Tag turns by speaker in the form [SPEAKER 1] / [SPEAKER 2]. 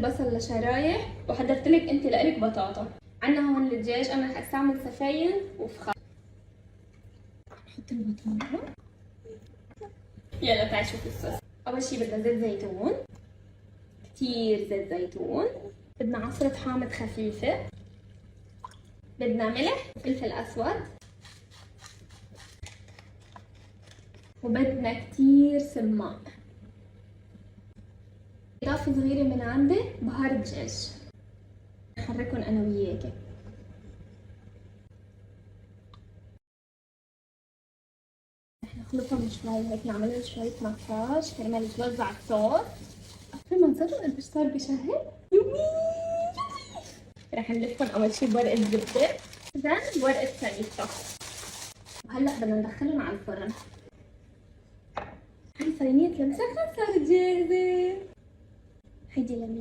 [SPEAKER 1] البصل لشرايح، وحضرت لك انت لإلك بطاطا. عندنا هون الدجاج، انا رح استعمل سفاين وفخار. نحط البطاطا. يلا تعي شوفي الصوص. اول شي بدنا زيت زيتون، كتير زيت زيتون. بدنا عصرة حامض خفيفة، بدنا ملح وفلفل اسود، وبدنا كتير سماق. اضافة صغيرة من عندي بهار دجاج. نحركهم انا وياكي. رح نخلطهم شوي هيك، نعملهم شوية مساج كرمال يتوزع الصوص. في ما نصدق قديش صار بشهر. يومي رح نلفهم اول شي بورقة زبدة، بعدين بورقة سميكة، وهلا بدنا ندخلهم على الفرن. هاي صينية المسخن صارت جاهزة. هيدي لمين؟